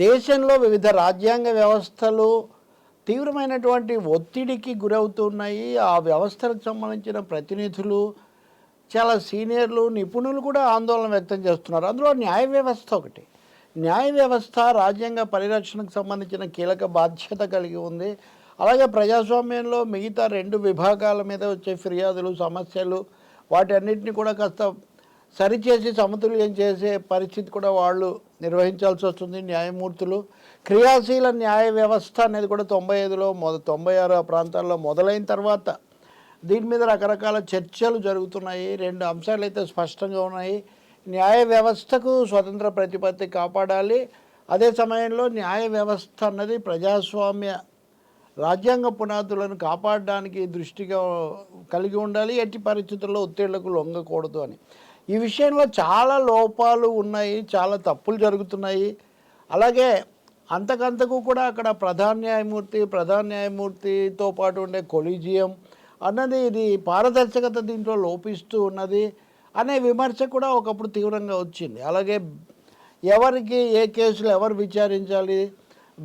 దేశంలో వివిధ రాజ్యాంగ వ్యవస్థలు తీవ్రమైనటువంటి ఒత్తిడికి గురవుతున్నాయి. ఆ వ్యవస్థలకు సంబంధించిన ప్రతినిధులు, చాలా సీనియర్లు, నిపుణులు కూడా ఆందోళన వ్యక్తం చేస్తున్నారు. అందులో న్యాయ వ్యవస్థ ఒకటి. న్యాయ వ్యవస్థ రాజ్యాంగ పరిరక్షణకు సంబంధించిన కీలక బాధ్యత కలిగి ఉంది. అలాగే ప్రజాస్వామ్యంలో మిగతా 2 విభాగాల మీద వచ్చే ఫిర్యాదులు, సమస్యలు వాటన్నిటిని కూడా కాస్త సరిచేసి సమతుల్యం చేసే పరిస్థితి కూడా వాళ్ళు నిర్వహించాల్సి వస్తుంది న్యాయమూర్తులు. క్రియాశీల న్యాయ వ్యవస్థ అనేది కూడా 95లో 96 ఆ ప్రాంతాల్లో మొదలైన తర్వాత దీని మీద రకరకాల చర్చలు జరుగుతున్నాయి. 2 అంశాలు అయితే స్పష్టంగా ఉన్నాయి. న్యాయ వ్యవస్థకు స్వతంత్ర ప్రతిపత్తి కాపాడాలి. అదే సమయంలో న్యాయ వ్యవస్థ అన్నది ప్రజాస్వామ్య రాజ్యాంగ పునాదులను కాపాడడానికి దృష్టిగా కలిగి ఉండాలి. ఎట్టి పరిస్థితుల్లో ఒత్తిళ్లకు లొంగకూడదు అని. ఈ విషయంలో చాలా లోపాలు ఉన్నాయి, చాలా తప్పులు జరుగుతున్నాయి. అలాగే అంతకంతకు కూడా అక్కడ ప్రధాన న్యాయమూర్తితో పాటు ఉండే కొలీజియం అన్నది ఇది పారదర్శకత దీంట్లో లోపిస్తూ ఉన్నది అనే విమర్శ కూడా ఒకప్పుడు తీవ్రంగా వచ్చింది. అలాగే ఎవరికి ఏ కేసులు ఎవరు విచారించాలి,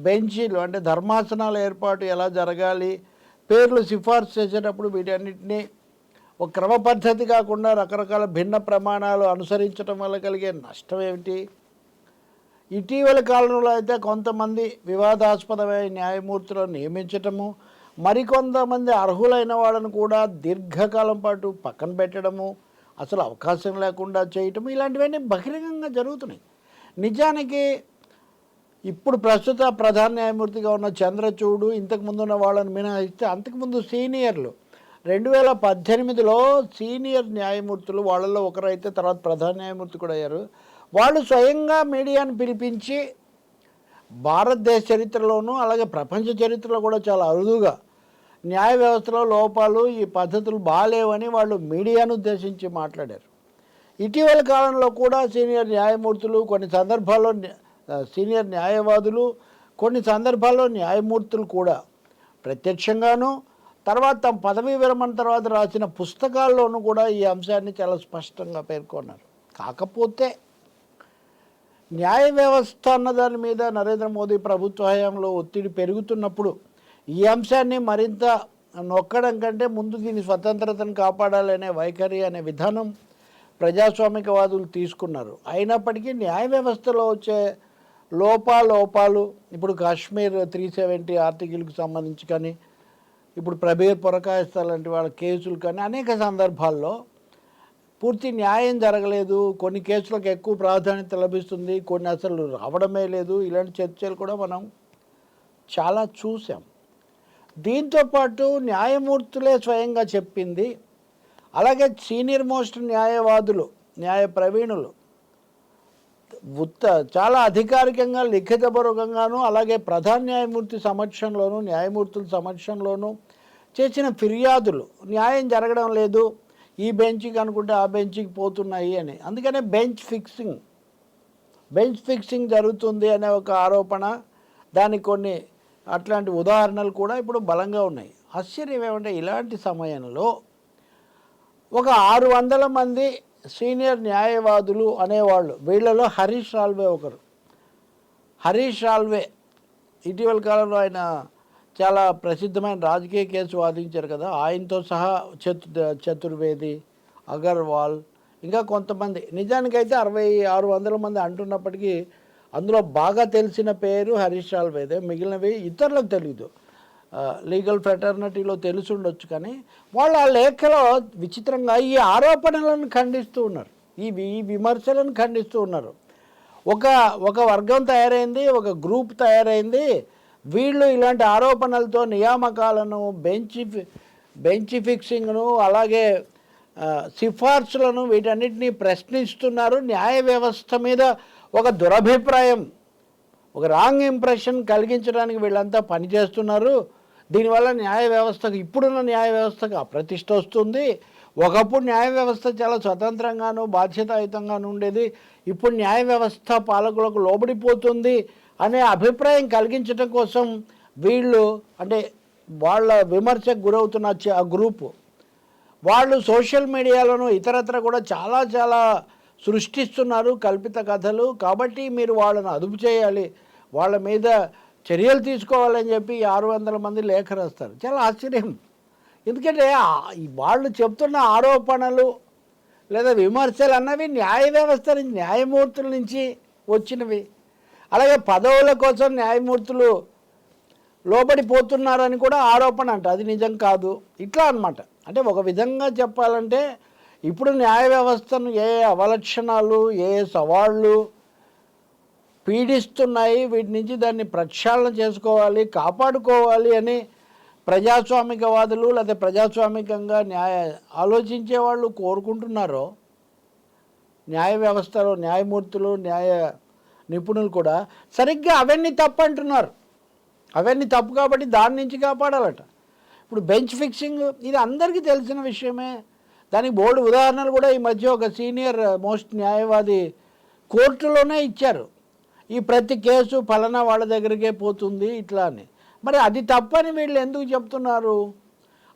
బెంచీలు అంటే ధర్మాసనాల ఏర్పాటు ఎలా జరగాలి, పేర్లు సిఫార్సు చేసేటప్పుడు వీటన్నిటినీ ఒక క్రమ పద్ధతి కాకుండా రకరకాల భిన్న ప్రమాణాలు అనుసరించడం వల్ల కలిగే నష్టం ఏమిటి? ఇటీవల కాలంలో అయితే కొంతమంది వివాదాస్పదమైన న్యాయమూర్తులను నియమించటము, మరికొంతమంది అర్హులైన వాళ్ళను కూడా దీర్ఘకాలం పాటు పక్కన పెట్టడము, అసలు అవకాశం లేకుండా చేయటము, ఇలాంటివన్నీ బహిరంగంగా జరుగుతున్నాయి. నిజానికి ఇప్పుడు ప్రస్తుత ప్రధాన న్యాయమూర్తిగా ఉన్న చంద్రచూడ్, ఇంతకుముందు ఉన్న వాళ్ళని మినహాయిస్తే అంతకుముందు సీనియర్లు 2018లో సీనియర్ న్యాయమూర్తులు, వాళ్ళల్లో ఒకరైతే తర్వాత ప్రధాన న్యాయమూర్తి కూడా అయ్యారు. వాళ్ళు స్వయంగా మీడియాను పిలిపించి భారతదేశ చరిత్రలోనూ అలాగే ప్రపంచ చరిత్రలో కూడా చాలా అరుదుగా న్యాయ వ్యవస్థలో లోపాలు, ఈ పద్ధతులు బాగాలేవని వాళ్ళు మీడియాను ఉద్దేశించి మాట్లాడారు. ఇటీవల కాలంలో కూడా సీనియర్ న్యాయమూర్తులు, కొన్ని సందర్భాల్లో సీనియర్ న్యాయవాదులు, కొన్ని సందర్భాల్లో న్యాయమూర్తులు కూడా ప్రత్యక్షంగాను తర్వాత తమ పదవీ విరమణ తర్వాత రాసిన పుస్తకాల్లోనూ కూడా ఈ అంశాన్ని చాలా స్పష్టంగా పేర్కొన్నారు. కాకపోతే న్యాయ వ్యవస్థ అన్న దాని మీద నరేంద్ర మోదీ ప్రభుత్వ హయాంలో ఒత్తిడి పెరుగుతున్నప్పుడు ఈ అంశాన్ని మరింత నొక్కడం కంటే ముందు దీని స్వతంత్రతను కాపాడాలనే వైఖరి అనే విధానం ప్రజాస్వామికవాదులు తీసుకున్నారు. అయినప్పటికీ న్యాయ వ్యవస్థలో వచ్చే లోపాలు ఇప్పుడు కాశ్మీర్ 370 ఆర్టికల్కి సంబంధించి కానీ, ఇప్పుడు ప్రబీర్ పురకాయస్థ లాంటి వాళ్ళ కేసులు కానీ అనేక సందర్భాల్లో పూర్తి న్యాయం జరగలేదు. కొన్ని కేసులకు ఎక్కువ ప్రాధాన్యత లభిస్తుంది, కొన్ని అసలు రావడమే లేదు. ఇలాంటి చర్చలు కూడా మనం చాలా చూసాం. దీంతోపాటు న్యాయమూర్తులే స్వయంగా చెప్పింది, అలాగే సీనియర్ మోస్ట్ న్యాయవాదులు, న్యాయ ప్రవీణులు చాలా అధికారికంగా లిఖితపూర్వకంగాను అలాగే ప్రధాన న్యాయమూర్తి సమక్షంలోనూ న్యాయమూర్తుల సమక్షంలోనూ చేసిన ఫిర్యాదులు న్యాయం జరగడం లేదు, ఈ బెంచ్కి అనుకుంటే ఆ బెంచ్కి పోతున్నాయి అని. అందుకనే బెంచ్ ఫిక్సింగ్ జరుగుతుంది అనే ఒక ఆరోపణ, దానికి కొన్ని అట్లాంటి ఉదాహరణలు కూడా ఇప్పుడు బలంగా ఉన్నాయి. ఆశ్చర్యం ఏమంటే ఇలాంటి సమయంలో ఒక 600 మంది సీనియర్ న్యాయవాదులు అనేవాళ్ళు, వీళ్ళలో హరీష్ సాల్వే ఒకరు. హరీష్ సాల్వే ఇటీవల కాలంలో ఆయన చాలా ప్రసిద్ధమైన రాజకీయ కేసు వాదించారు కదా, ఆయనతో సహా చతుర్వేది, అగర్వాల్, ఇంకా కొంతమంది, నిజానికైతే 600 మంది అంటున్నప్పటికీ అందులో బాగా తెలిసిన పేరు హరీష్ సాల్వేదే. మిగిలినవి ఇతరులకు తెలియదు, లీగల్ ఫ్రెటర్నిటీలో తెలిసి ఉండొచ్చు. కానీ వాళ్ళు ఆ లేఖలో విచిత్రంగా ఈ ఆరోపణలను ఖండిస్తూ ఉన్నారు, ఈ విమర్శలను ఖండిస్తూ ఉన్నారు. ఒక వర్గం తయారైంది, ఒక గ్రూప్ తయారైంది. వీళ్ళు ఇలాంటి ఆరోపణలతో నియామకాలను, బెంచ్ ఫిక్సింగ్ను అలాగే సిఫార్సులను వీటన్నిటినీ ప్రశ్నిస్తున్నారు. న్యాయ వ్యవస్థ మీద ఒక దురభిప్రాయం, ఒక రాంగ్ ఇంప్రెషన్ కలిగించడానికి వీళ్ళంతా పనిచేస్తున్నారు. దీనివల్ల న్యాయ వ్యవస్థకు, ఇప్పుడున్న న్యాయ వ్యవస్థకు అప్రతిష్ట వస్తుంది. ఒకప్పుడు న్యాయ వ్యవస్థ చాలా స్వతంత్రంగాను బాధ్యతాయుతంగాను ఉండేది, ఇప్పుడు న్యాయ వ్యవస్థ పాలకులకు లోబడిపోతుంది అనే అభిప్రాయం కలిగించడం కోసం వీళ్ళు, అంటే వాళ్ళ విమర్శకు గురవుతున్న ఆ గ్రూపు వాళ్ళు సోషల్ మీడియాలోనూ ఇతరత్ర కూడా చాలా సృష్టిస్తున్నారు కల్పిత కథలు. కాబట్టి మీరు వాళ్ళను అదుపు చేయాలి, వాళ్ళ మీద చర్యలు తీసుకోవాలని చెప్పి 600 మంది లేఖ రాస్తారు. చాలా ఆశ్చర్యం. ఎందుకంటే వాళ్ళు చెప్తున్న ఆరోపణలు లేదా విమర్శలు అన్నవి న్యాయ వ్యవస్థ నుంచి, న్యాయమూర్తుల నుంచి వచ్చినవి. అలాగే పదవుల కోసం న్యాయమూర్తులు లోబడిపోతున్నారని కూడా ఆరోపణ అంట, అది నిజం కాదు. ఇట్లా అన్నమాట. అంటే ఒక విధంగా చెప్పాలంటే ఇప్పుడు న్యాయ వ్యవస్థను ఏ అవలక్షణాలు, ఏ సవాళ్ళు పీడిస్తున్నాయి, వీటి నుంచి దాన్ని ప్రక్షాళన చేసుకోవాలి, కాపాడుకోవాలి అని ప్రజాస్వామికవాదులు లేదా ప్రజాస్వామికంగా ఆలోచించే వాళ్ళు కోరుకుంటున్నారో, న్యాయ వ్యవస్థలో న్యాయమూర్తులు, న్యాయ నిపుణులు కూడా సరిగ్గా అవన్నీ తప్పు అంటున్నారు. అవన్నీ తప్పు కాబట్టి దాని నుంచి కాపాడాలట. ఇప్పుడు బెంచ్ ఫిక్సింగ్ ఇది అందరికీ తెలిసిన విషయమే. దానికి బోర్డు ఉదాహరణలు కూడా ఈ మధ్య ఒక సీనియర్ మోస్ట్ న్యాయవాది కోర్టులోనే ఇచ్చారు. ఈ ప్రతి కేసు ఫలానా వాళ్ళ దగ్గరికే పోతుంది ఇట్లా అని. మరి అది తప్పని వీళ్ళు ఎందుకు చెప్తున్నారు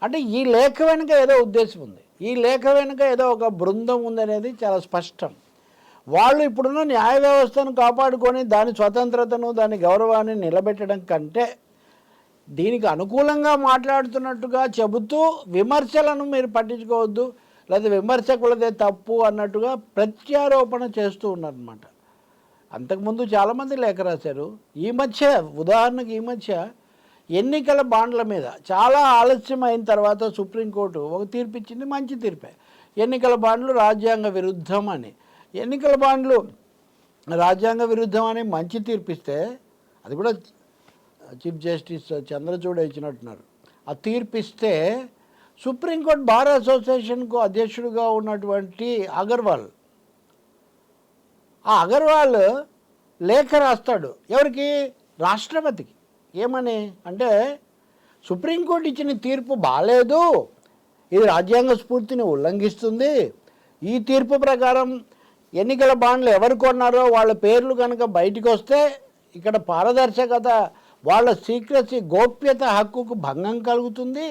అంటే ఈ లేఖ వెనుక ఏదో ఉద్దేశం ఉంది, ఈ లేఖ వెనుక ఏదో ఒక బృందం ఉందనేది చాలా స్పష్టం. వాళ్ళు ఇప్పుడున్న న్యాయ వ్యవస్థను కాపాడుకొని దాని స్వతంత్రతను, దాని గౌరవాన్ని నిలబెట్టడం కంటే దీనికి అనుకూలంగా మాట్లాడుతున్నట్టుగా చెబుతూ విమర్శలను మీరు పట్టించుకోవద్దు, లేదా విమర్శకులదే తప్పు అన్నట్టుగా ప్రత్యారోపణ చేస్తూ ఉన్నారన్నమాట. అంతకుముందు చాలామంది లేఖ రాశారు. ఈ మధ్య ఉదాహరణకు ఈ మధ్య ఎన్నికల బాండ్ల మీద చాలా ఆలస్యం అయిన తర్వాత సుప్రీంకోర్టు ఒక తీర్పు ఇచ్చింది, మంచి తీర్పే. ఎన్నికల బాండ్లు రాజ్యాంగ విరుద్ధం అని. ఎన్నికల బాండ్లు రాజ్యాంగ విరుద్ధం అని మంచి తీర్పిస్తే, అది కూడా చీఫ్ జస్టిస్ చంద్రచూడ ఇచ్చినట్టున్నారు. ఆ తీర్పిస్తే సుప్రీంకోర్టు బార్ అసోసియేషన్కు అధ్యక్షుడిగా ఉన్నటువంటి అగర్వాల్, ఆ అగర్వాల్ లేఖ రాస్తాడు ఎవరికి? రాష్ట్రపతికి. ఏమని అంటే సుప్రీంకోర్టు ఇచ్చిన తీర్పు బాగాలేదు, ఇది రాజ్యాంగ స్ఫూర్తిని ఉల్లంఘిస్తుంది, ఈ తీర్పు ప్రకారం ఎన్నికల బాండ్లు ఎవరు కొన్నారో వాళ్ళ పేర్లు కనుక బయటికి వస్తే ఇక్కడ పారదర్శకత, వాళ్ళ సీక్రసీ గోప్యత హక్కుకు భంగం కలుగుతుంది,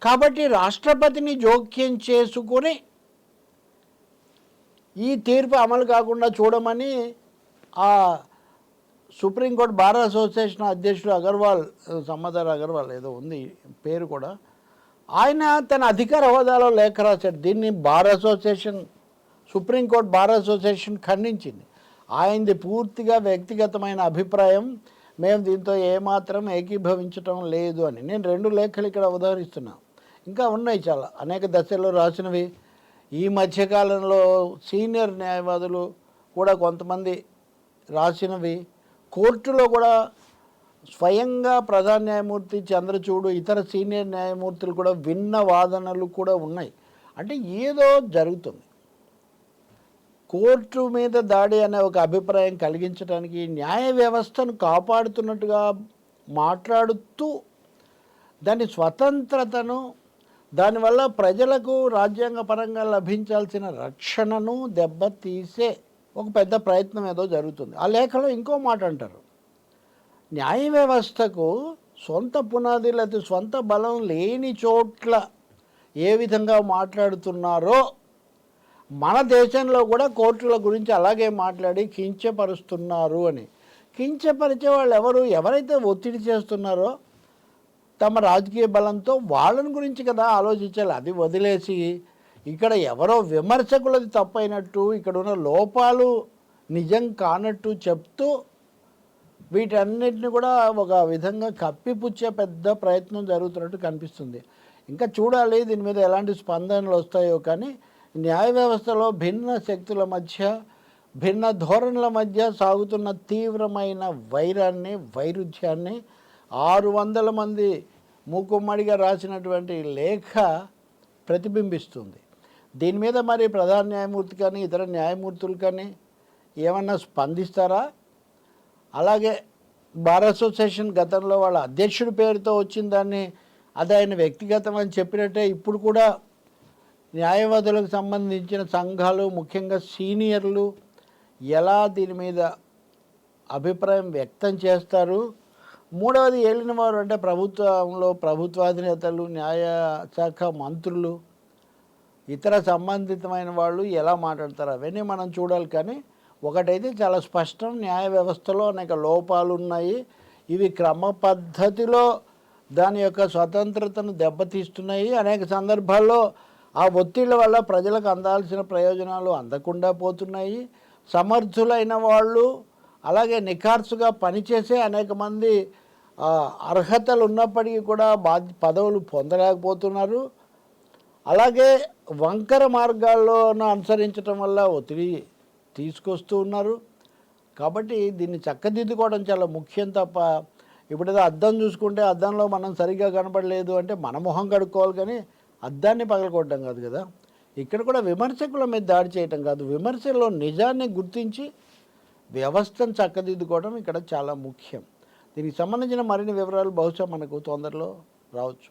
కాబట్టి రాష్ట్రపతిని జోక్యం చేసుకొని ఈ తీర్పు అమలు కాకుండా చూడమని ఆ సుప్రీంకోర్టు బార్ అసోసియేషన్ అధ్యక్షుడు అగర్వాల్, సమ్మదర్ అగర్వాల్ ఏదో ఉంది పేరు కూడా, ఆయన తన అధికార హోదాలో లేఖ రాశాడు. దీన్ని bar association, Supreme Court bar association ఖండించింది. ఆయనది పూర్తిగా వ్యక్తిగతమైన అభిప్రాయం, మేము దీంతో ఏమాత్రం ఏకీభవించటం లేదు అని. నేను 2 లేఖలు ఇక్కడ ఉదాహరిస్తున్నాను, ఇంకా ఉన్నాయి చాలా అనేక దశల్లో రాసినవి. ఈ మధ్యకాలంలో సీనియర్ న్యాయవాదులు కూడా కొంతమంది రాసినవి, కోర్టులో కూడా స్వయంగా ప్రధాన న్యాయమూర్తి చంద్రచూడు, ఇతర సీనియర్ న్యాయమూర్తులు కూడా విన్న వాదనలు కూడా ఉన్నాయి. అంటే ఏదో జరుగుతుంది. కోర్టు మీద దాడి అనే ఒక అభిప్రాయం కలిగించడానికి న్యాయ వ్యవస్థను కాపాడుతున్నట్టుగా మాట్లాడుతూ దాని స్వతంత్రతను, దానివల్ల ప్రజలకు రాజ్యాంగపరంగా లభించాల్సిన రక్షణను దెబ్బతీసే ఒక పెద్ద ప్రయత్నం ఏదో జరుగుతుంది. ఆ లేఖలో ఇంకో మాట అంటారు, న్యాయ వ్యవస్థకు సొంత పునాది లేదా సొంత బలం లేని చోట్ల ఏ విధంగా మాట్లాడుతున్నారో మన దేశంలో కూడా కోర్టుల గురించి అలాగే మాట్లాడి కించపరుస్తున్నారు అని. కించపరిచే వాళ్ళు ఎవరైతే ఒత్తిడి చేస్తున్నారో తమ రాజకీయ బలంతో వాళ్ళని గురించి కదా ఆలోచించాలి. అది వదిలేసి ఇక్కడ ఎవరో విమర్శకులది తప్పైనట్టు, ఇక్కడ ఉన్న లోపాలు నిజం కానట్టు చెప్తూ వీటన్నిటిని కూడా ఒక విధంగా కప్పిపుచ్చే పెద్ద ప్రయత్నం జరుగుతున్నట్టు కనిపిస్తుంది. ఇంకా చూడాలి దీని మీద ఎలాంటి స్పందనలు వస్తాయో. కానీ న్యాయ వ్యవస్థలో భిన్న శక్తుల మధ్య, భిన్న ధోరణుల మధ్య సాగుతున్న తీవ్రమైన వైరాన్ని, వైరుధ్యాన్ని 600 మంది మూకుమ్మడిగా రాసినటువంటి లేఖ ప్రతిబింబిస్తుంది. దీని మీద మరి ప్రధాన న్యాయమూర్తి కానీ ఇతర న్యాయమూర్తులు కానీ ఏమన్నా స్పందిస్తారా? అలాగే బార్ అసోసియేషన్ గతంలో వాళ్ళ అధ్యక్షుడి పేరుతో వచ్చిన దాన్ని అది ఆయన వ్యక్తిగతం అని చెప్పినట్టే ఇప్పుడు కూడా న్యాయవాదులకు సంబంధించిన సంఘాలు, ముఖ్యంగా సీనియర్లు ఎలా దీని మీద అభిప్రాయం వ్యక్తం చేస్తారు? మూడవది ఏలిన వారు అంటే ప్రభుత్వంలో ప్రభుత్వాధినేతలు, న్యాయశాఖ మంత్రులు, ఇతర సంబంధితమైన వాళ్ళు ఎలా మాట్లాడతారు అవన్నీ మనం చూడాలి. కానీ ఒకటైతే చాలా స్పష్టం, న్యాయ వ్యవస్థలో అనేక లోపాలు ఉన్నాయి. ఇవి క్రమ పద్ధతిలో దాని యొక్క స్వతంత్రతను దెబ్బతీస్తున్నాయి. అనేక సందర్భాల్లో ఆ ఒత్తిళ్ల వల్ల ప్రజలకు అందాల్సిన ప్రయోజనాలు అందకుండా పోతున్నాయి. సమర్థులైన వాళ్ళు అలాగే నిఖార్సుగా పనిచేసే అనేక మంది అర్హతలు ఉన్నప్పటికీ కూడా పదవులు పొందలేకపోతున్నారు. అలాగే వంకర మార్గాల్లోనూ అనుసరించటం వల్ల ఒత్తిడి తీసుకొస్తూ ఉన్నారు. కాబట్టి దీన్ని చక్కదిద్దుకోవడం చాలా ముఖ్యం తప్ప, ఇప్పుడేదో అద్దం చూసుకుంటే అద్దంలో మనం సరిగ్గా కనపడలేదు అంటే మన మొహం కడుక్కోవాలి, కానీ అద్దాన్ని పగలగొట్టడం కాదు కదా. ఇక్కడ కూడా విమర్శకుల మీద దాడి చేయటం కాదు, విమర్శలో నిజాన్ని గుర్తించి వ్యవస్థను చక్కదిద్దుకోవడం ఇక్కడ చాలా ముఖ్యం. దీనికి సంబంధించిన మరిన్ని వివరాలు బహుశా మనకు తొందరలో రావచ్చు.